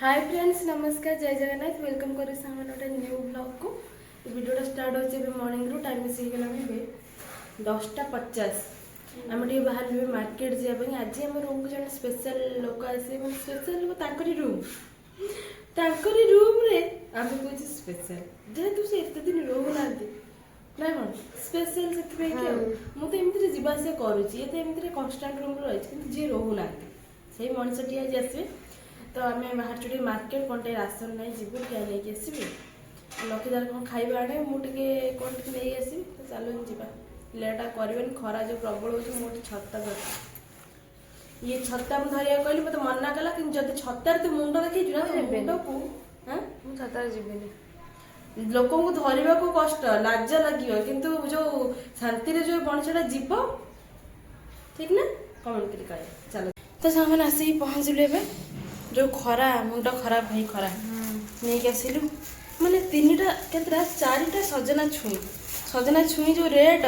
Hi friends नमस्कार जय Jagannath welcome करी सामान गोटे न्यू ब्लॉग को वीडियोटा स्टार्ट होचे मॉर्निंग रू टाइम से गला 10:50 आम टे बाहर मार्केट जावाई आज आम रूम को जन स्पेशल लोक आसे स्पेशल लोक तांकरी रूम रे आम कह स्पेशल जेहेतु से एत दिन रोना ना कौन स्पेशल से मुझे एमती जावास करुँचे कन्स्टाट रूम रही जी रोना से मनीषटी आज आसवे तो आम बाहर चुटे मार्केट कौन टे राशन ना जीव क्या नहीं आसबि लकीदार कौन खाଇବା आने मुझे कौन टे नहीं आसबि तो चलो जीवा लेटा कर खरा जो प्रबल हो मोटे छत्ता धर ये छत्ता मुझे धरिया कहली मत मना कला कि जब छत्तार तू मुंड देखी मुंड को छत्तार जीवन लोक को धरवा को कष्ट लाज लगे किंतु जो शांति जो मनुष्यटा जीव ठीक ना कमेंट कर कहे चलो तो सामान आसिक पहुँचलु ए जो खरा मुंड खराब भाई खरा नहीं आसिलु माने तीनटा केतरा चारिटा सजना छुई जो रेट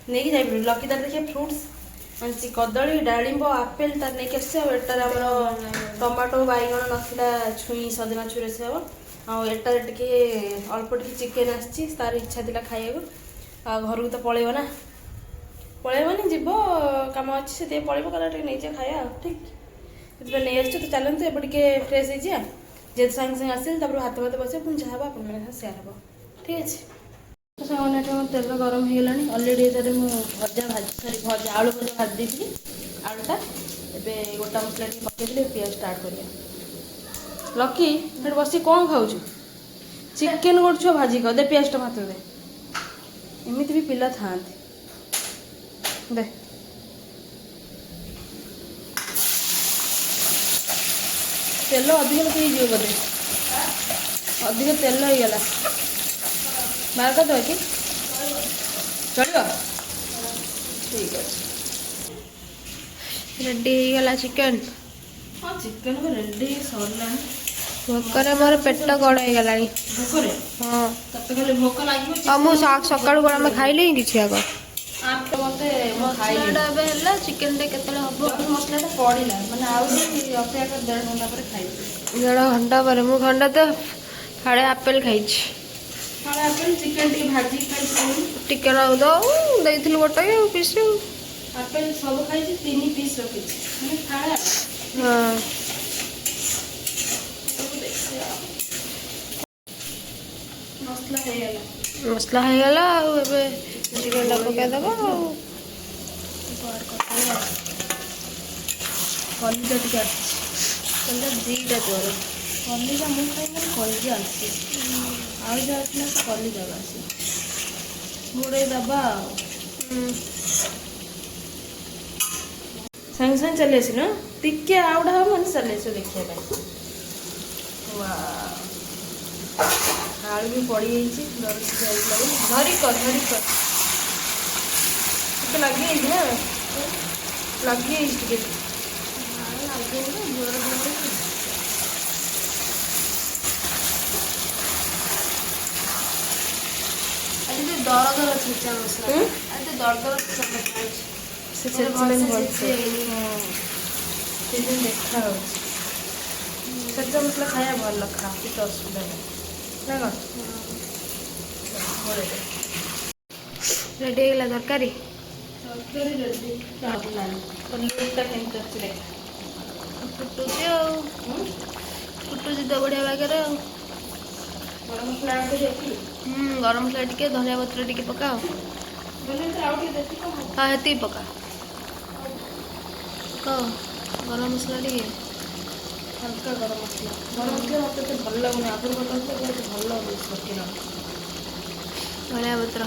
नहीं जाए लकीदार देखिए फ्रुट्स मानसी कदली डालिंब आपेल तार नहीं आसटार आम टमाटो बैगण नाला छुई सजना छुई से हम आटार टे अल्प टे चिकेन आसार इच्छा थी खाइबा घर को तो पलैब ना पलैबनी जीव कम अच्छी से पलैब कला नहीं खाया ठीक नहीं आस तो चलते एपटे फ्रेश हो जे सागे सागे आसिल हाथ भात बस पुणी जहाँ आप सेयार हम ठीक अच्छे सामान तेल गरम हो गला अलरेडी ये भजा भाजी सरी भजा आलू भजा भाजी दी आलूटा एवं गोटा मसला पकईदे पियाज स्टार्ट कर लकी ये बस कौन खाऊ चिकेन कर भाजी कर दे पियाज भात दे एमती भी पिला था दे तेल अधिक पीजी बोधे अधिक तेल हो गला बाहर कर दे कि चलो ठीक अच्छे रेडी गला चिकन हाँ चिकेन को रेडी सरला भोकर मोर पेट गड़ हो गला हाँ भोक लगे मुझे सकाल कौन आम खाइले कि आग मसला चिकेन मसला पड़ा मैंने अपेक्षा कर 1.5 घंटा पर खाई 1.5 घंटा पर मु घंटा तो फाड़े आपेल खाई चिकेन भाजी टिके दो गोटे पीस आपेल सब खाई 3 पीस रखी हाँ मसला हो गला चिकेन पकईदेव कलिजा टे दीटा तोर कलिजा मुझे कलिजा आसी कलिजा आसी घोड़े दबा सागे सागे चली आस ना टिके आउटा हम मैंने चली आस देखा आलू भी पड़ी धरी कर लगे लगे दर छेचा मसला दर देखा छेचा मसला खाया भल खा कि असुविधा नहीं रेडी गला तरकारी फुटुची तो बढ़िया बागर गरम मसला टे धनिया पत्र टे पकाओ हाँ ये पका गरम मसला टे हल्का गरम मसला मत भल लगुनि आगुरी बहुत भल लगे धनिया पत्र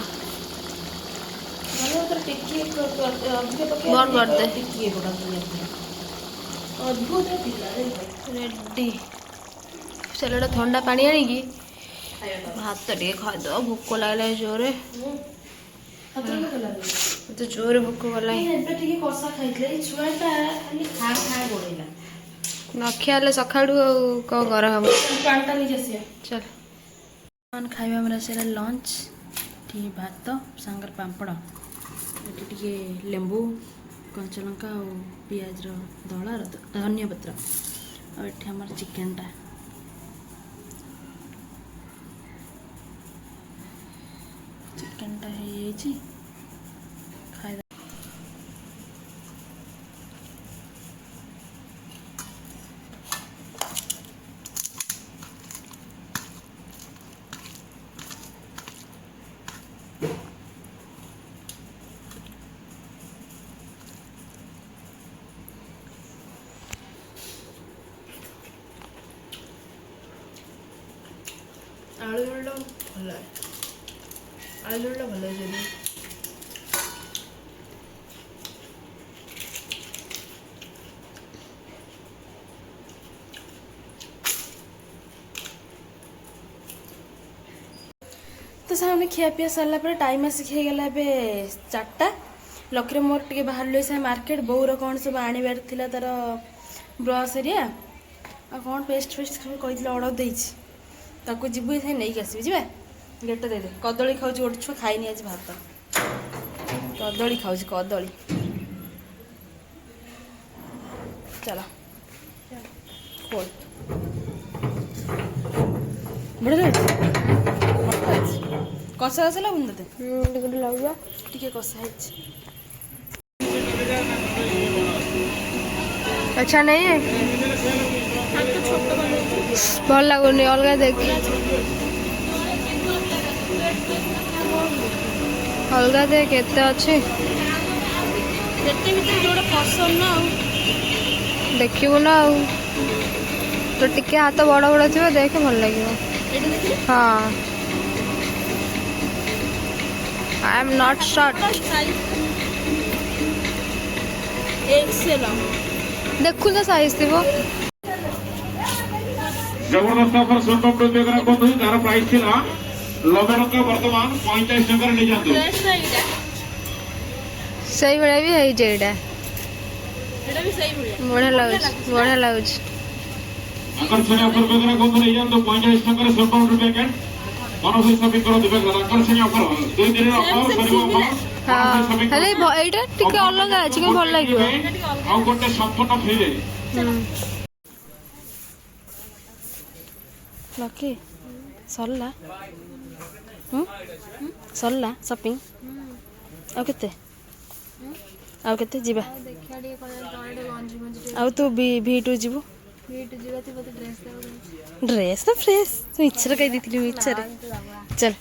रेडी चलो ठंडा पानी आनिकी भात टे खाद भोक लगे जोरे तो जोरे भोक गला न खियाले सका कौन कर हम चल खाଇବା मेरा से लंच टी भात सांगर पापड़ ये लेंबू कंचा लंका और पियाज दला धनिया पत्र और ये हमार चिकन टा ହେଇଯାଇଛି ଖାଇବା। ଆଳୁ ଝୋଳଟା ଭଲ ଲାଗେ। ଆଳୁ ଝୋଳଟା ଭଲ ହେଇଛି। तो सामने खियापिया सरला पर टाइम आसिक होगला ए 4टा। लक्ष्य मोर टे बाहर से मार्केट बोर कौन सब आनबार था तार ब्रश एरिया आ कौन पेस्ट फेस्ट कही अर्डर देको जीवु से नहीं आसबि जी गेट दे कदली खाऊँ गोटे छुआ खाइनी आज भात कदली खाऊँ कदली चलो खोल बढ़िया कषा कषा लगुन ते लगवा टिके कषा है। अच्छा नहीं है भल लगुनि अलग देख अलग देख केते अच्छे पसंद ना देखिबु ना तो टिके हाथ बड़ बड़ थी देख भल लगे। हाँ आई एम नॉट शॉर्ट देखु तो साइज थी वो जबरदस्त ऑफर स्वल्प प्रतियोगिता बंधु तार प्राइस थिला 90 टका वर्तमान 45 टका रे जातु सही बड़े भी है जेडा एटा भी सही बढ़िया लाଗୁଛି आकर्षणीय ऑफर प्रतियोगिता बंधु ले जातु 45 टका रे स्वल्प पैकेट मनोज शॉपिंग करो दिबे आकर्षणीय ऑफर 2 दिन रे ऑफर सरिबो ऑफर हाँ हेले एटा टिके अलग अछि के भल लागियो आ गोटे संपूर्ण फ्री रे लकी सरला सरला शॉपिंग आउ केते जीवा देखिया टिके करे गंजी गंजी आउ तू भी2 जीवु वीट जीवा ती मते ड्रेस दे ड्रेस तो फ्रेश मिच्छर कही देथिली मिच्छर चल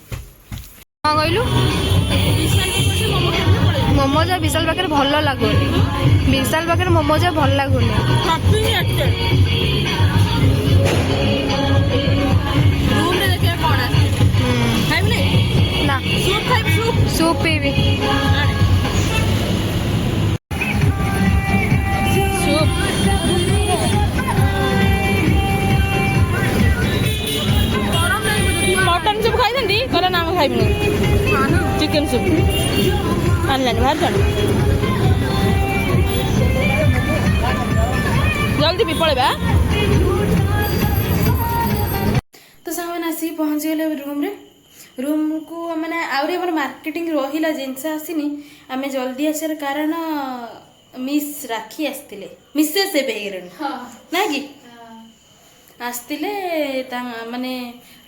हां कहलु मोमोज विशाल पाखे भल लगुनि विशाल पाखे मोमोज भल लगुनि ना सूप पीबी मटन सूप खाई कहला ना खाइबी चिकेन सूप आनलानी बाहर चल जल्दी भी पड़ेगा। तो सामान आसी पहुँच गले रूम को मैंने आउरी हमर मार्केटिंग रहिला जिनस आसीनी आमे जल्दी आसार कारण मिस राखी आसतिले मिसेस एबे हेरन ना कि आसतिले माने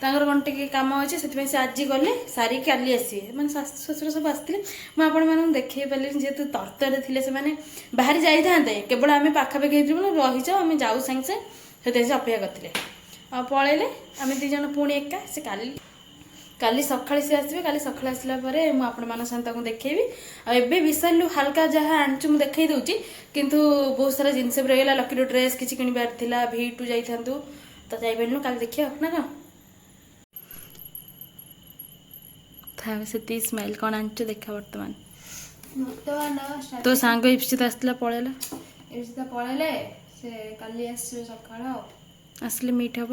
तांगर कौन टे कम अच्छे से आज गले सारी काली आसवे मैंने शाशु शशुर सब आसते मुझे आपण मैं देखे पारे जेहेतु तरतर थे से बाहर जाते केवल आम पाखापाखि रही जाओ आम जाऊ सागे से अपेक्षा करते पलैले आम दीज पुणी एका से काली सकाଳେ सी आसवे काली सकाଳେ आसला मुझे देखी आबे विशाल हाल्का जहाँ आणचु मुझे देखई दूची किंतु बहुत सारा जिनस रहीगला लकी ड्रेस किसी किणवार था V2 जाइथां तो जाइपारू काली देखिए ना कौन से स्माइल कौन आनच देखा बर्तमान तो सांग इप्सित आसला पलैला इप्सित पलैले से काली आसवे सकाळ आसले मीट हम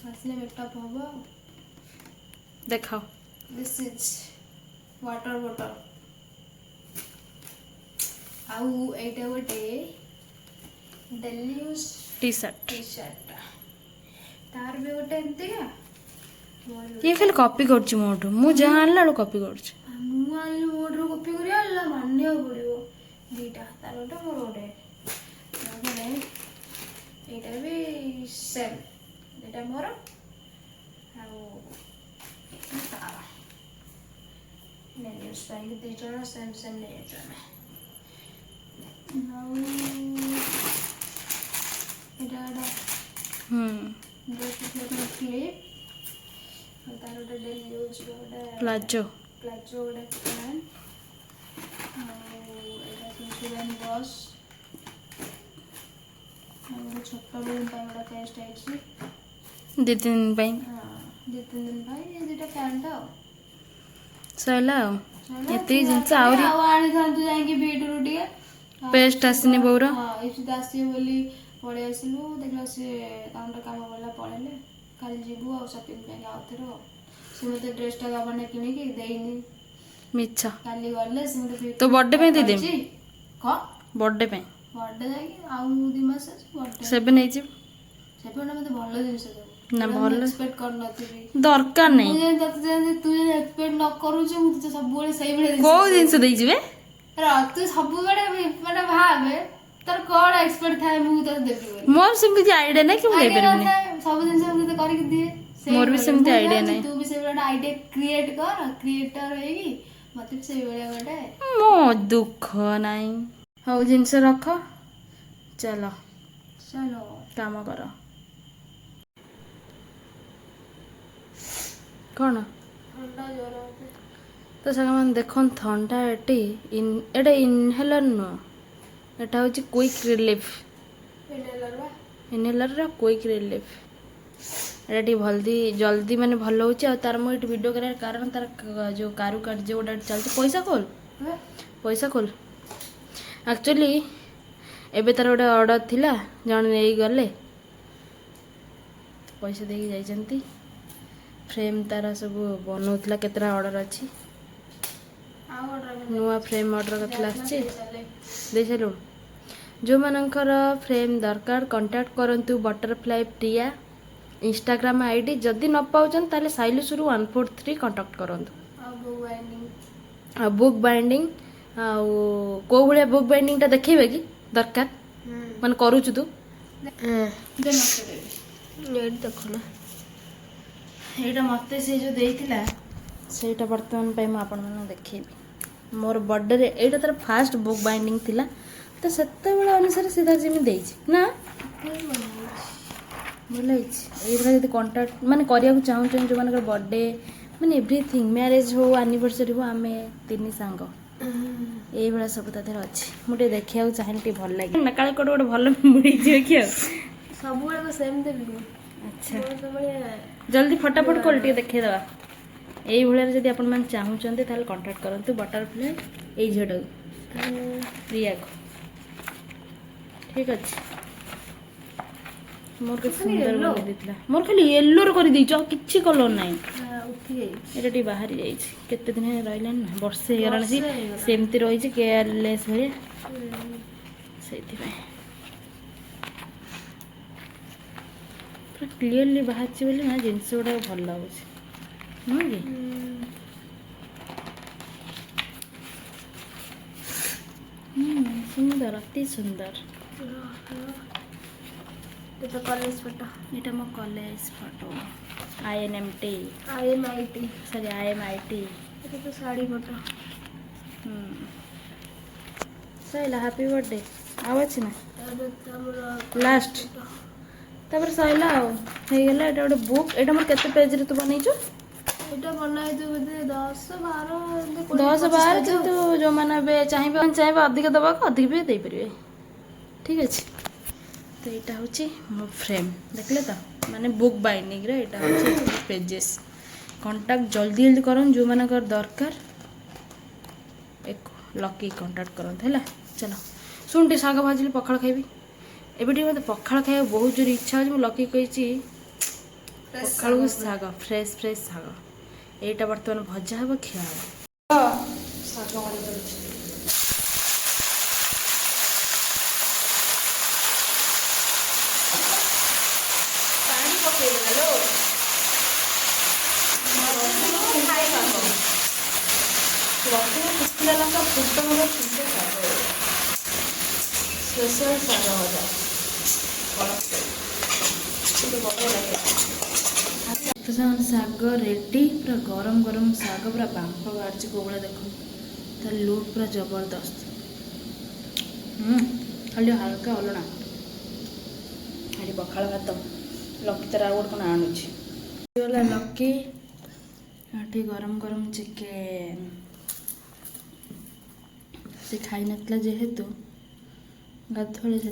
आसले मेकअप हबो देखाओ दिस इज वाटर बॉटल आउ एटा गोटे डेली यूज टी शर्ट तार भी गोटे एमती का ये खाली कॉपी कर मोटू मु जहाँ आनला कॉपी कर मोटर कॉपी कर मानिया पड़ो दीटा तार गोटे मोर गोटे ଏଇଟା ବି ସେମ୍, ଏଇଟା ମୋର ଆଉ ତାର ନେଇଯାଉଛୁ କାହିଁକି 2 ଜଣ ସେମ୍ ସେମ୍ ନେଇଯାଉଛୁ ଆମେ। ଆଉ ଏଇଟା ଗୋଟେ କ୍ଲିପ୍ ଆଉ ତାର ଗୋଟେ ଡେଲି ୟୁଜ୍ ଗୋଟେ ପ୍ଲାଜୋ ଗୋଟେ ପ୍ୟାଣ୍ଟ ଆଉ ଏଇଟା ସେଣ୍ଟିବାନ୍ ବସ୍ ଆଉ ଗୋଟେ ଛୋଟ ବେଲୁନ୍ ପାଇଁ ଗୋଟେ ପେଷ୍ଟ ହେଇଛି 2-3 ଦିନ ପାଇଁ। ହଁ 2-3 ଦିନ ପାଇଁ ଏ ଦୁଇଟା ପ୍ୟାଣ୍ଟ ଆଉ ସଇଲା ଆଉ ଏତିକି ଜିନିଷ ଆହୁରି ଆଉ ଆଣିଥାନ୍ତୁ ଯାଇକି ବିଟରୁ ଟିକେ ପେଷ୍ଟ ଆସିନି ବୋଉର। ହଁ ଏଇଠି ଆସିବେ ବୋଲି ପଳେଇ ଆସିଲୁ ଦେଖିଲା ସେ ତାଙ୍କର କାମ ପଡ଼ିଲା ପଳେଇଲେ। କାଲି ଯିବୁ ଆଉ ସପିଂ ପାଇଁ ଆଉଥରେ ଆଉ ସେ ମୋତେ ଡ୍ରେସ୍ଟା ଗଭର୍ଣ୍ଣର କିଣିକି ଦେଇନି ମିଛ। କାଲି ଗଲେ ସେ ମୋତେ ତୋ birthday ପାଇଁ ଦେଇଦେବି। କଣ ବର୍ଥଡେ ପାଇଁ ବର୍ଥଡେ ଯାଇକି ଆଉ 2 ମାସ ଅଛି ବର୍ଥଡେ 7 ହେଇଯିବ ସେପଟେ ମୋତେ ଭଲ ଜିନିଷ ଦେବୁ ନା ମୁଁ ଭଲ ଏକ୍ସପେକ୍ଟ କରିନଥିବି ଦରକାର ମୁଁ ନାହିଁ। ଯେମିତି ତତେ ଯେମିତି ତୁ ଯେମିତି ଏକ୍ସପେକ୍ଟ ନ କରୁଛୁ ମୁଁ ତତେ ସବୁବେଳେ ସେଇଭଳିଆ କୋଉ ଜିନିଷ ଦେଇଛି ବେ? ତୁ ସବୁବେଳେ ମାନେ ଭାବେ ତୋର କଣ ଏକ୍ସପେକ୍ଟ ଥାଏ ମୁଁ ତତେ ଦେବି ବୋଲି। ମୋର ସେମିତି ଆଇଡିଆ ନାହିଁ କି ମୁଁ ଆଇଡିଆ ଦେଇପାରିବିନି। ନଥାଏ ସବୁ ଜିନିଷ ମୁଁ ତତେ କରିକି ଦିଏ ମୋର ବି ସେମିତି ଆଇଡିଆ ନାହିଁ। ତୁ ବି ସେଇଭଳିଆ ଗୋଟେ ଆଇଡିଆ କ୍ରିଏଟ କର କ୍ରିଏଟର ହେଇକି ମତେ ବି ସେଇଭଳିଆ ଗୋଟେ ମୋ ଦୁଃଖ ନାହିଁ। ହଉ ଜିନିଷ ରଖ ଚାଲ ଚାଲ କାମ କର। କଣ ଥଣ୍ଡା ଜ୍ୱର ତ ସାଙ୍ଗମାନେ ଦେଖନ୍ତୁ ଥଣ୍ଡା ଏଠି ଏଇଟା ଇନହେଲର ନୁହଁ, ଏଟା ହେଉଛି କୁଇକ୍ ରିଲିଫ୍। ଇନହେଲରର କୁଇକ୍ ରିଲିଫ୍ ଏଇଟା ଟିକେ ଜଲ୍ଦି ମାନେ ଭଲ ହେଉଛି। ଆଉ ତାର ମୁଁ ଏଠି ଭିଡ଼ିଓ କରିବାର କାରଣ ତାର ଯେଉଁ କାରୁକାର୍ଯ୍ୟ ଗୋଟେ ଚାଲିଛି। ପଇସା ଖୋଲ ଆକ୍ଚୁଆଲି ଏବେ ତାର ଗୋଟେ ଅର୍ଡ଼ର ଥିଲା ଜଣେ ନେଇଗଲେ ପଇସା ଦେଇକି ଯାଇଛନ୍ତି। ଫ୍ରେମ୍ ତାର ସବୁ ବନଉଥିଲା କେତେଟା ଅର୍ଡ଼ର ଅଛି ନୂଆ ଫ୍ରେମ୍ ଅର୍ଡ଼ର କରିଥିଲା ଆସିଛି ଦେଇସାରିଲୁଣି। ଯେଉଁମାନଙ୍କର ଫ୍ରେମ୍ ଦରକାର କଣ୍ଟାକ୍ଟ କରନ୍ତୁ ବଟରଫ୍ଲାଇ ପ୍ରିୟା ଇନଷ୍ଟାଗ୍ରାମ ଆଇଡି। ଯଦି ନ ପାଉଛନ୍ତି ତାହେଲେ ସାଇଲୁସୁରୁ 143 କଣ୍ଟାକ୍ଟ କରନ୍ତୁ। ଆଉ ବୁକ୍ ବାଇଣ୍ଡିଂ ଆଉ କେଉଁ ଭଳିଆ ବୁକ୍ ବାଇଣ୍ଡିଂଟା ଦେଖେଇବେ କି ଦରକାର ମାନେ କରୁଛୁ ତୁ ଦେଖୁନ ଏଇଟା ମୋତେ ସେ ଯେଉଁ ଦେଇଥିଲା ସେଇଟା ବର୍ତ୍ତମାନ ପାଇଁ ମୁଁ ଆପଣମାନଙ୍କୁ ଦେଖେଇବି। ମୋର ବର୍ଥଡେରେ ଏଇଟା ତାର ଫାଷ୍ଟ ବୁକ୍ ବାଇଣ୍ଡିଂ ଥିଲା ତ ସେତେବେଳେ ଅନୁସାରେ ସିଧା ଯେମିତି ଦେଇଛି ନା ଭଲ ହେଇଛି। ଏଇଭଳିଆ ଯଦି କଣ୍ଟାକ୍ଟ ମାନେ କରିବାକୁ ଚାହୁଁଛନ୍ତି ଯେଉଁମାନଙ୍କର ବର୍ଥଡେ ମାନେ ଏଭ୍ରିଥିଙ୍ଗ ମ୍ୟାରେଜ୍ ହଉ ଆନିଭର୍ସରୀ ହଉ ଆମେ 3 ସାଙ୍ଗ ଏଇଭଳିଆ ସବୁ ତା ଦେହରେ ଅଛି। ମୁଁ ଟିକେ ଦେଖିବାକୁ ଚାହିଁଲେ ଟିକେ ଭଲ ଲାଗେ ନା କାଳେ କୋଉଠି ଗୋଟେ ଭଲ ମିଳିଯିବ କି ଆଉ ସବୁବେଳେ ସେମିତି ବି ଆଚ୍ଛା ଜଲ୍ଦି ଫଟାଫଟ କରି ଟିକେ ଦେଖେଇଦେବା। ଏଇଭଳିଆରେ ଯଦି ଆପଣମାନେ ଚାହୁଁଛନ୍ତି ତାହେଲେ କଣ୍ଟାକ୍ଟ କରନ୍ତୁ ବଟରଫ୍ଲାଇ ଏଇ ଝିଅଟାକୁ ପ୍ରିୟାକୁ। ଠିକ୍ ଅଛି ମୋର କେତେ ସୁନ୍ଦର ବନେଇ ଦେଇଥିଲା। ମୋର ଖାଲି ୟେଲୋର କରିଦେଇଛୁ ଆଉ କିଛି କଲର ନାହିଁ। ଏଇଟା ଟିକେ ବାହାରି ଯାଇଛି କେତେ ଦିନ ରହିଲାନି ନା ବର୍ଷେ ହେଇଗଲାଣି ସେମିତି ରହିଛି କେୟାରଲେସ୍ ଭଳିଆ ସେଇଥିପାଇଁ ପୁରା କ୍ଲିୟରଲି ବାହାରିଛି ବୋଲି ନା ଜିନିଷ ଗୁଡ଼ାକ ଭଲ ଲାଗୁଛି ନୁହେଁ କି? ସୁନ୍ଦର ଅତି ସୁନ୍ଦର। କଲେଜ ଫଟୋ ଏଇଟା ମୋ କଲେଜ ଫଟୋ INMT ସରି IMIT। ଏଟା ତ ଶାଢ଼ୀ ଫଟୋ ସଇଲା ହାପି ବର୍ଥଡେ ଆଉ ଅଛି ନା ଆମର ଲାଷ୍ଟ ତାପରେ ସଇଲା ଆଉ ହେଇଗଲା। ଏଇଟା ଗୋଟେ ବୁକ୍ ଏଇଟା ମୋର କେତେ ପେଜରେ ତୁ ବନେଇଛୁ? ଏଇଟା ବନାଇଛୁ ବୋଧେ 10-12 10-12 କିନ୍ତୁ ଯେଉଁମାନେ ଏବେ ଚାହିଁବେ ଅଧିକ ଦେବାକୁ ଅଧିକ ବି ଦେଇପାରିବେ। ଠିକ୍ ଅଛି ତ ଏଇଟା ହେଉଛି ମୋ ଫ୍ରେମ୍ ଦେଖିଲେ ତ ମାନେ ବୁକ୍ ବାଇଣ୍ଡିଂରେ ଏଇଟା ହେଉଛି ପେଜେସ୍। କଣ୍ଟାକ୍ଟ ଜଲ୍ଦି କରନ୍ତୁ ଯେଉଁମାନଙ୍କର ଦରକାର ଲକି କଣ୍ଟାକ୍ଟ କରନ୍ତୁ ହେଲା। ଚାଲ ଶୁଣ ଟିକେ ଶାଗ ଭାଜିଲି ପଖାଳ ଖାଇବି। ଏବେ ଟିକେ ମୋତେ ପଖାଳ ଖାଇବାକୁ ବହୁତ ଜୋର ଇଚ୍ଛା ହେଉଛି। ମୁଁ ଲକି କହିଛି ପଖାଳକୁ ଶାଗ ଫ୍ରେଶ୍ ଶାଗ ଏଇଟା ବର୍ତ୍ତମାନ ଭଜା ହେବ ଖିଆ ହେବ। ଶାଗ ଭଜା ଚାଲିଛି ପାଣି ପକେଇଦେଲା ଲୋ ରସୁଣ ଶୁଖିଲା ଲଙ୍କା ଫୁଟଣର ସ୍ପେଶାଲ ଶାଗ ଭଜା। तो शाग रेडी पूरा गरम गरम शाग पूरा बांफ बाहर कौड़ा देख तार लुक पूरा जबरदस्त खाली हल्का अलना खाली पखाड़ भात लकी तार आउ गोटे कौन आणुला लकी ये गरम गरम चिकेन से खाई नथला जेहेतु गाधुआले से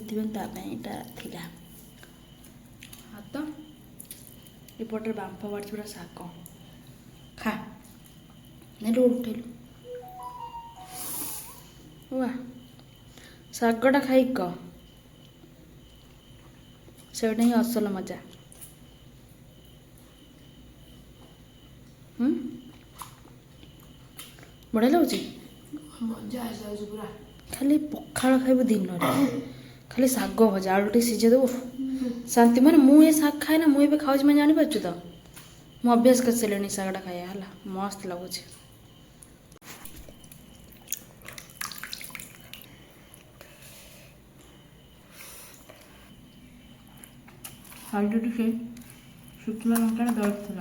हाथ एपटे बांफ बाड़ी पूरा शाग खा नहीं उठेलु वाह शागटा खाई क सेटा ही असल मजा बढ़िया लगुच मजा आसि पूरा खाली पखाड़ खाइब दिन खाली शाग भजा आलू टे सीझे देव शांति मैंने मुझे शाग खाए ना मुझे खाऊँ मैं जानी पार्छु तो मु अभ्यास कर सारे शागटा खाया है मस्त लगुच हालटे टे शुक्ला लंका दर्द थी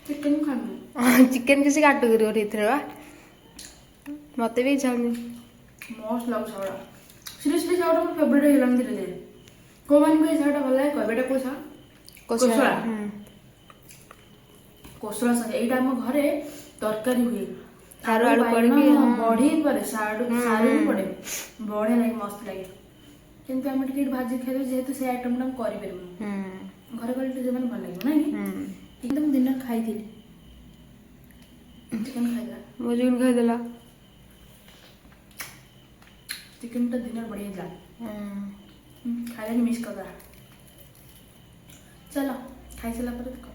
चिकेन खानी चिकेन किसी काटू कर मत भी इच्छा मस्त लगुच सागटा सीरियसली सागटा मोर फेवरेट हो गलान धीरे धीरे को मान को सागटा भल लागे कहबेटा को सा कोसला कोसला साग एटा हम घरे तरकारी हुए सारू आलू पड़की बढ़ी पड़े सारू भी पड़े बढ़े लगे मस्त लगे किंतु आम टिके भाजी खाइ जेहेतु से आइटम टा कर घर गले जो भल लगे ना कि मुझे दिन खाई चिकेन खाइला मुझे खाईदेला चिकेन टा दिन बढ़िया खाइला मिस कर चलो खाई सारा